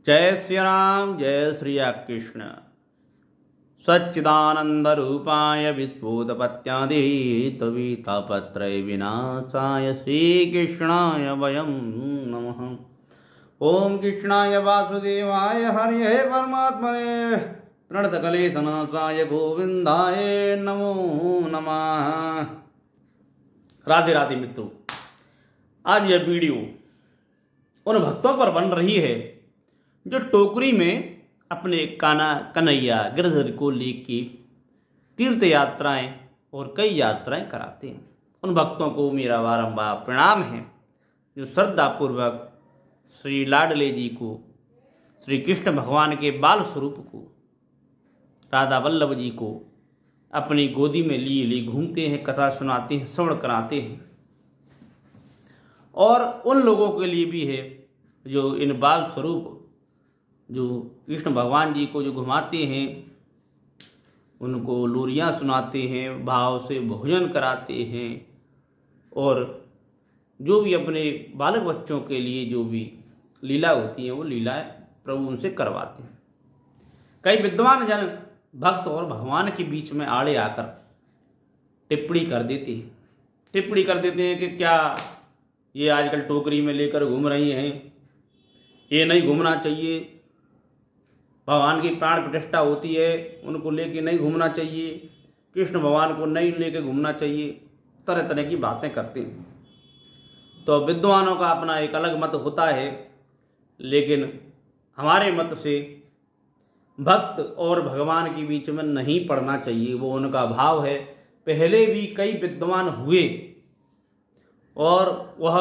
जय श्री राम, जय श्री कृष्ण। सच्चिदानंद रूपाय विश्वोत्पत्त्यादि तवितापत्रय विनाशाय श्रीकृष्णाय वयं नमः। ओम कृष्णाय वासुदेवाय हरये परमात्मने प्रणतकलेशनाशाय गोविंदाय नमो नमः। राधे राधे मित्रों, आज यह वीडियो उन भक्तों पर बन रही है जो टोकरी में अपने कन्हैया गिरधर को लेके तीर्थ यात्राएं और कई यात्राएं कराते हैं। उन भक्तों को मेरा बारंबार प्रणाम है जो श्रद्धापूर्वक श्री लाडले जी को, श्री कृष्ण भगवान के बाल स्वरूप को, राधा वल्लभ जी को अपनी गोदी में लिए घूमते हैं, कथा सुनाते हैं, श्रवण कराते हैं। और उन लोगों के लिए भी है जो इन बाल स्वरूप जो कृष्ण भगवान जी को जो घुमाते हैं, उनको लोरियां सुनाते हैं, भाव से भोजन कराते हैं और जो भी अपने बालक बच्चों के लिए जो भी लीला होती है वो लीलाएं प्रभु उनसे करवाते हैं। कई विद्वान जन भक्त और भगवान के बीच में आड़े आकर टिप्पणी कर देते हैं कि क्या ये आजकल टोकरी में लेकर घूम रही हैं, ये नहीं घूमना चाहिए, भगवान की प्राण प्रतिष्ठा होती है उनको लेके नहीं घूमना चाहिए, कृष्ण भगवान को नहीं लेके घूमना चाहिए, तरह तरह की बातें करते हैं। तो विद्वानों का अपना एक अलग मत होता है, लेकिन हमारे मत से भक्त और भगवान के बीच में नहीं पड़ना चाहिए, वो उनका भाव है। पहले भी कई विद्वान हुए और वह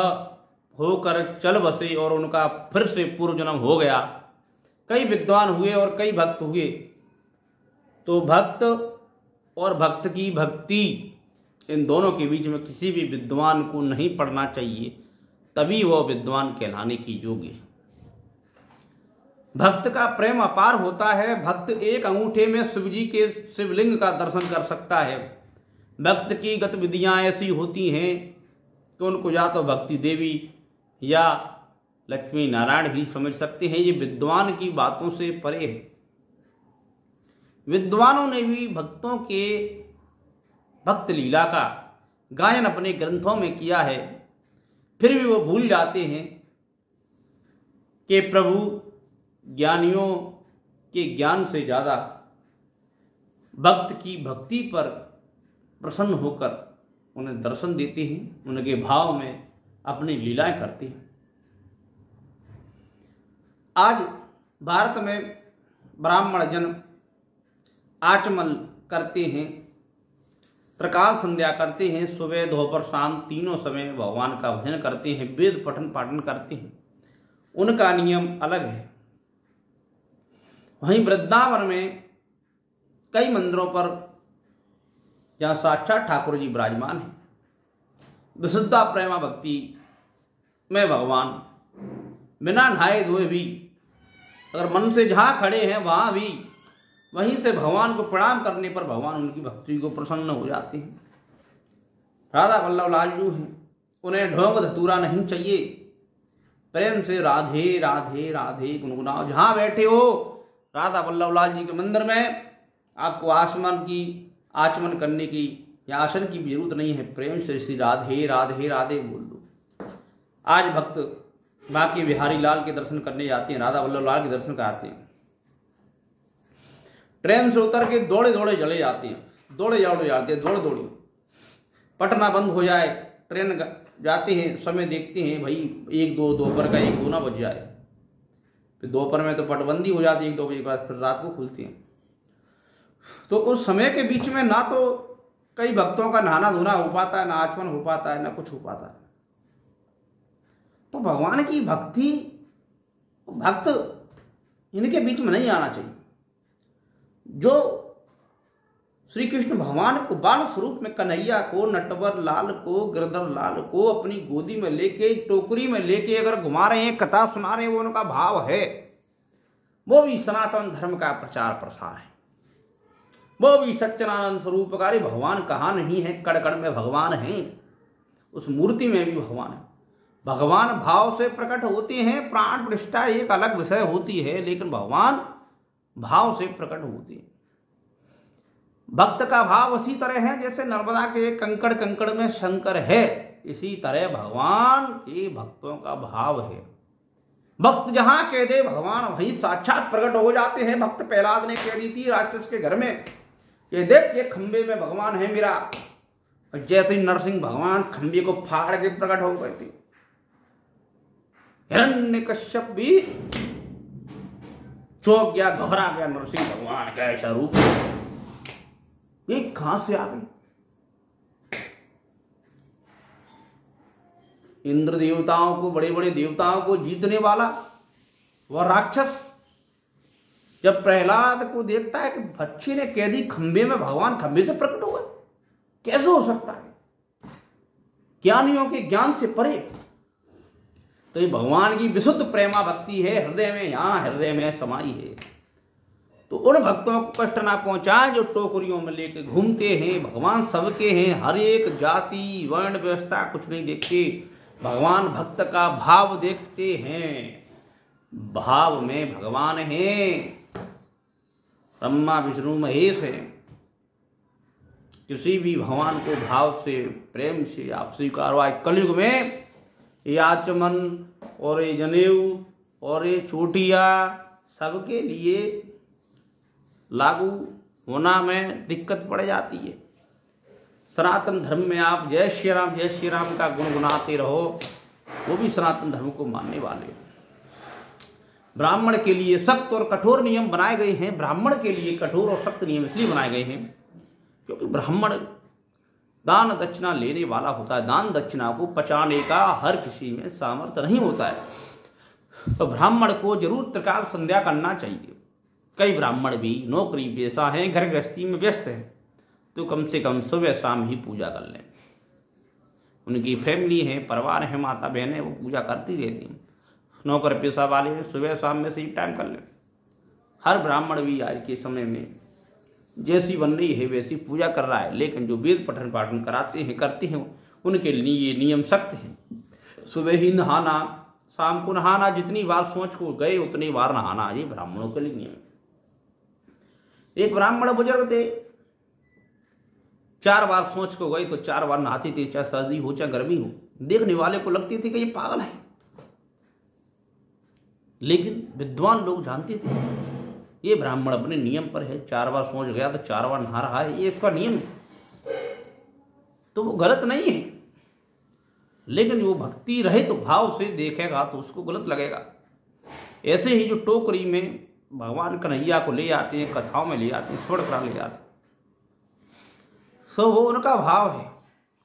होकर चल बसे और उनका फिर से पूर्व जन्म हो गया। कई विद्वान हुए और कई भक्त हुए, तो भक्त और भक्त की भक्ति, इन दोनों के बीच में किसी भी विद्वान को नहीं पड़ना चाहिए, तभी वह विद्वान कहलाने की योग्य है। भक्त का प्रेम अपार होता है। भक्त एक अंगूठे में शिव जी के शिवलिंग का दर्शन कर सकता है। भक्त की गतिविधियां ऐसी होती हैं कि उनको या तो भक्ति देवी या लक्ष्मी नारायण ही समझ सकते हैं। ये विद्वान की बातों से परे है। विद्वानों ने भी भक्तों के भक्त लीला का गायन अपने ग्रंथों में किया है, फिर भी वो भूल जाते हैं कि प्रभु ज्ञानियों के ज्ञान से ज्यादा भक्त की भक्ति पर प्रसन्न होकर उन्हें दर्शन देते हैं, उनके भाव में अपनी लीलाएं करते हैं। आज भारत में ब्राह्मण जन आचमन करते हैं, प्रकाश संध्या करते हैं, सुबह दोपहर शाम तीनों समय भगवान का भजन करते हैं, वेद पठन पाठन करते हैं। उनका नियम अलग है। वहीं वृंदावन में कई मंदिरों पर जहाँ साक्षात ठाकुर जी विराजमान हैं, विशुद्धा प्रेमा भक्ति में भगवान बिना नहाए धोए भी अगर मन से जहाँ खड़े हैं वहाँ भी वहीं से भगवान को प्रणाम करने पर भगवान उनकी भक्ति को प्रसन्न हो जाते हैं। राधा वल्लभ लाल जी हैं, उन्हें ढोंग धतूरा नहीं चाहिए, प्रेम से राधे राधे राधे गुनगुनाओ। जहाँ बैठे हो राधा वल्लभ लाल जी के मंदिर में आपको आचमन करने की या आसन की भी जरूरत नहीं है, प्रेम से श्री राधे राधे राधे बोल दो। आज भक्त बाकी बिहारी लाल के दर्शन करने जाते हैं, राधा वल्लभ लाल के दर्शन कराते हैं, ट्रेन से उतर के दौड़े दौड़े चले जाते हैं, दौड़े पटना बंद हो जाए, ट्रेन जाते हैं, समय देखते हैं भाई 1-2 दोपहर का 1-2 ना बज जाए, फिर दोपहर में तो पटबंदी हो जाती है 1-2 बजे के बाद, फिर रात को खुलती है। तो उस समय के बीच में ना तो कई भक्तों का नहाना धोना हो पाता है, ना आचमन हो पाता है, ना कुछ हो पाता है। तो भगवान की भक्ति, भक्त इनके बीच में नहीं आना चाहिए। जो श्री कृष्ण भगवान को बाल स्वरूप में कन्हैया को, नटवर लाल को, गिरधर लाल को अपनी गोदी में लेके, टोकरी में लेके अगर घुमा रहे हैं, कथा सुना रहे हैं, वो उनका भाव है। वो भी सनातन धर्म का प्रचार प्रसार है, वो भी सच्चिदानंद स्वरूपकारी भगवान कहाँ नहीं है, कण कण में भगवान हैं, उस मूर्ति में भी भगवान है। भगवान भाव से प्रकट होते हैं, प्राण प्रतिष्ठा एक अलग विषय होती है, लेकिन भगवान भाव से प्रकट होते हैं। भक्त का भाव उसी तरह है जैसे नर्मदा के कंकड़ कंकड़ में शंकर है, इसी तरह भगवान के भक्तों का भाव है। भक्त जहां कह दे भगवान वहीं साक्षात प्रकट हो जाते हैं। भक्त प्रहलाद ने कह दी थी राक्षस के घर में कि देख ये खंबे में भगवान है मेरा, जैसे ही नरसिंह भगवान खंबे को फाड़ के प्रकट हो गए थे। हिरण्यकश्यप भी चौंक गया, घबरा गया, नरसिंह भगवान का ऐसा रूप ये कहां से आ गई। इंद्र देवताओं को, बड़े बड़े देवताओं को जीतने वाला वह राक्षस जब प्रहलाद को देखता है कि बच्चे ने कह दी खंबे में भगवान खंबे से प्रकट हुए, कैसे हो सकता है, ज्ञानियों के ज्ञान से परे। तो ये भगवान की विशुद्ध प्रेमा भक्ति है, हृदय में, यहां हृदय में समाई है। तो उन भक्तों को कष्ट ना पहुंचाए जो टोकरियों में लेके घूमते हैं। भगवान सबके हैं, हर एक जाति वर्ण व्यवस्था कुछ नहीं देखते, भगवान भक्त का भाव देखते हैं। भाव में भगवान है, ब्रह्मा विष्णु महेश है। किसी भी भगवान को भाव से, प्रेम से आप स्वीकार। आज कलयुग में ये आचमन और ये जनेऊ और ये चोटिया सबके लिए लागू होना में दिक्कत पड़ जाती है। सनातन धर्म में आप जय श्री राम का गुनगुनाते रहो, वो भी सनातन धर्म को मानने वाले। ब्राह्मण के लिए सख्त और कठोर नियम बनाए गए हैं। ब्राह्मण के लिए कठोर और सख्त नियम इसलिए बनाए गए हैं क्योंकि ब्राह्मण दान दक्षिणा लेने वाला होता है। दान दक्षिणा को पचाने का हर किसी में सामर्थ्य नहीं होता है, तो ब्राह्मण को जरूर त्रिकाल संध्या करना चाहिए। कई ब्राह्मण भी नौकरी पेशा हैं, घर गृहस्थी में व्यस्त हैं, तो कम से कम सुबह शाम ही पूजा कर लें। उनकी फैमिली है, परिवार है, माता बहन है, वो पूजा करती रहती हैं। नौकर पेशा वाले सुबह शाम में से ही टाइम कर लें। हर ब्राह्मण भी आज के समय में जैसी बन रही है वैसी पूजा कर रहा है, लेकिन जो वेद पठन पाठन कराते हैं, करते हैं, उनके लिए नियम सख्त है। सुबह ही नहाना, शाम को नहाना, जितनी बार सोच को गए उतनी बार नहाना, ये ब्राह्मणों के लिए नियम है। एक ब्राह्मण बुजुर्ग थे, 4 बार सोच को गए तो 4 बार नहाते थे, चाहे सर्दी हो चाहे गर्मी हो। देखने वाले को लगती थी कि ये पागल है, लेकिन विद्वान लोग जानते थे ये ब्राह्मण अपने नियम पर है। 4 बार सोच गया तो 4 बार नहा रहा है, ये इसका नियम है, तो वो गलत नहीं है। लेकिन वो भक्ति रहे तो भाव से देखेगा तो उसको गलत लगेगा। ऐसे ही जो टोकरी में भगवान कन्हैया को ले आते हैं, कथाओं में ले आते हैं, छोड़ कर ले आते हैं, तो वो उनका भाव है।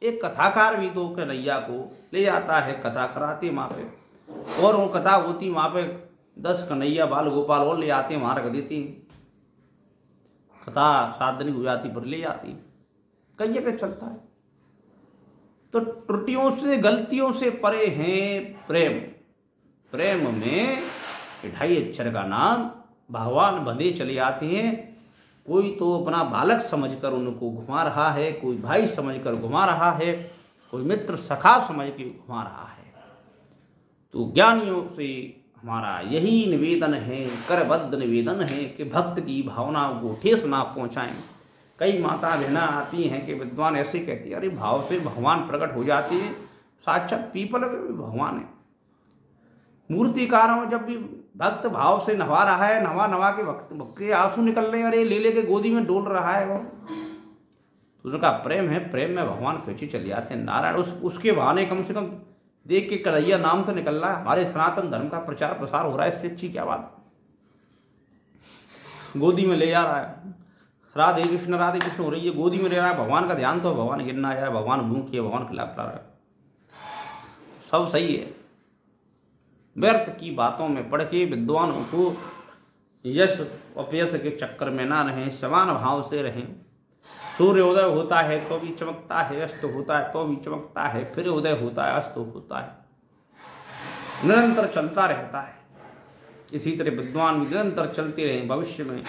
एक कथाकार भी तो कन्हैया को ले जाता है, कथा कराते वहां पे, और वो कथा होती वहां पे 10 कन्हैया बाल गोपाल और ले आते हैं, वहां रख देती हैं, कथा 7 दिन हो जाती पर ले जाती है। कई जगह चलता है। तो त्रुटियों से, गलतियों से परे हैं प्रेम। प्रेम में 2.5 अक्षर का नाम भगवान बंधे चले आते हैं। कोई तो अपना बालक समझकर उनको घुमा रहा है, कोई भाई समझकर घुमा रहा है, कोई मित्र सखा समझ के घुमा रहा है। तो ज्ञानियों से हमारा यही निवेदन है, करबद्ध निवेदन है कि भक्त की भावनाओं को ठेस ना पहुंचाएं। कई माता बहना आती हैं कि विद्वान ऐसे कहती है, अरे भाव से भगवान प्रकट हो जाती है, साक्षात पीपल में भी भगवान है। मूर्तिकारों जब भी भक्त भाव से नवा रहा है, नवा के भक्त के आंसू निकल रहे हैं, अरे ले के गोदी में डोल रहा है वो, तो उसका प्रेम है। प्रेम में भगवान खींचे चले जाते हैं। नारायण उसके बहाने कम से कम देख के कन्हैया नाम तो निकल रहा है, हमारे सनातन धर्म का प्रचार प्रसार हो रहा है, इससे अच्छी क्या बात। गोदी में ले जा रहा है, राधे कृष्ण हो रही है, गोदी में ले रहा है, भगवान का ध्यान तो भगवान गिरना जाए, भगवान भूखिए, भगवान खिला रहा है, सब सही है। व्यर्थ की बातों में पढ़ के विद्वानों को यश अपयश के चक्कर में ना रहें, समान भाव से रहें। सूर्योदय होता है तो भी चमकता है, अस्त होता है तो भी चमकता है, फिर उदय होता है, अस्त होता है, निरंतर चलता रहता है। इसी तरह विद्वान भी निरंतर चलते रहें। भविष्य में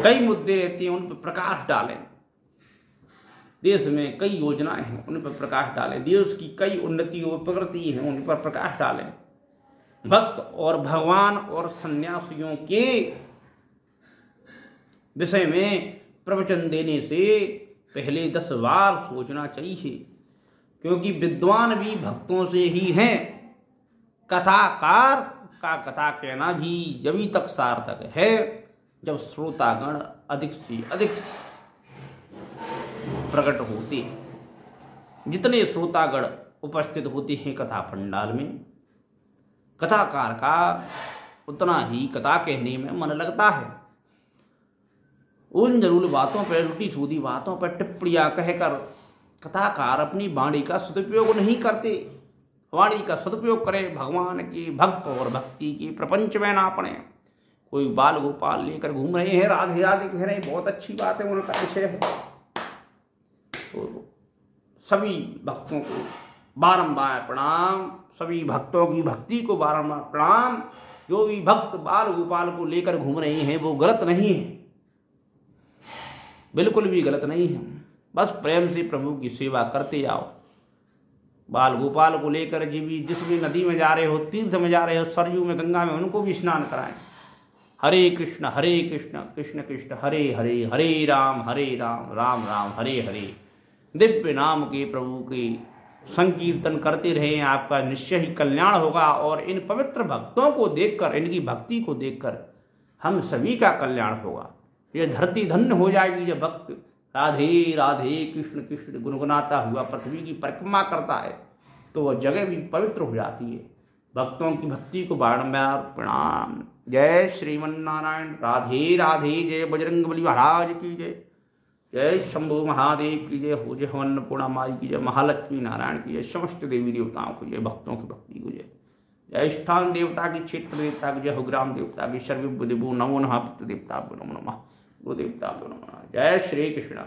कई मुद्दे रहते हैं, उन पर प्रकाश डालें। देश में कई योजनाएं हैं उन पर प्रकाश डालें, देश की कई उन्नति और प्रगति हैं उन पर प्रकाश डालें। भक्त और भगवान और सन्यासियों के विषय में प्रवचन देने से पहले 10 बार सोचना चाहिए, क्योंकि विद्वान भी भक्तों से ही हैं। कथाकार का कथा कहना भी जभी तक सार्थक है जब श्रोतागण अधिक से अधिक प्रकट होते हैं। जितने श्रोतागण उपस्थित होते हैं कथा पंडाल में, कथाकार का उतना ही कथा कहने में मन लगता है। उन जरूर बातों पर, रूटी सूदी बातों पर टिप्पणियां कहकर कथाकार अपनी वाणी का सदुपयोग नहीं करते। वाणी का सदुपयोग करें, भगवान के भक्त और भक्ति के प्रपंच में ना पड़े। कोई बाल गोपाल लेकर घूम रहे हैं, राधे राधे कह रहे हैं, बहुत अच्छी बात है, उनका विषय है। तो सभी भक्तों को बारंबार प्रणाम, सभी भक्तों की भक्ति को बारंबार प्रणाम। जो भी भक्त बाल गोपाल को लेकर घूम रहे हैं वो गलत नहीं है, बिल्कुल भी गलत नहीं है। बस प्रेम से प्रभु की सेवा करते जाओ। बाल गोपाल को लेकर जिस भी नदी में जा रहे हो, तीर्थ में जा रहे हो, सरयू में, गंगा में, उनको भी स्नान कराएं। हरे कृष्ण कृष्ण कृष्ण हरे हरे, हरे राम राम राम हरे हरे। दिव्य नाम के प्रभु के संकीर्तन करते रहें, आपका निश्चय ही कल्याण होगा। और इन पवित्र भक्तों को देखकर, इनकी भक्ति को देखकर हम सभी का कल्याण होगा। ये धरती धन्य हो जाएगी जब भक्त राधे राधे कृष्ण कृष्ण गुनगुनाता हुआ पृथ्वी की परिक्रमा करता है, तो वह जगह भी पवित्र हो जाती है। भक्तों की भक्ति को बारंबार प्रणाम। जय श्रीमन्नारायण, राधे राधे। जय बजरंगबली महाराज की जय, जय शंभु महादेव की जय हो, जय अन्नपूर्णा माई की जय, महालक्ष्मी नारायण की जय, समस्त देवी देवताओं की जय, भक्तों की भक्ति को जय। जय स्थान देवता की, क्षेत्र देवता की जय हो, ग्राम देवता की, सर्वभूदेवो नमो नमः, पितृ देवता नमो नमः, गुरुदेवता नमो नमः। जय श्री कृष्ण।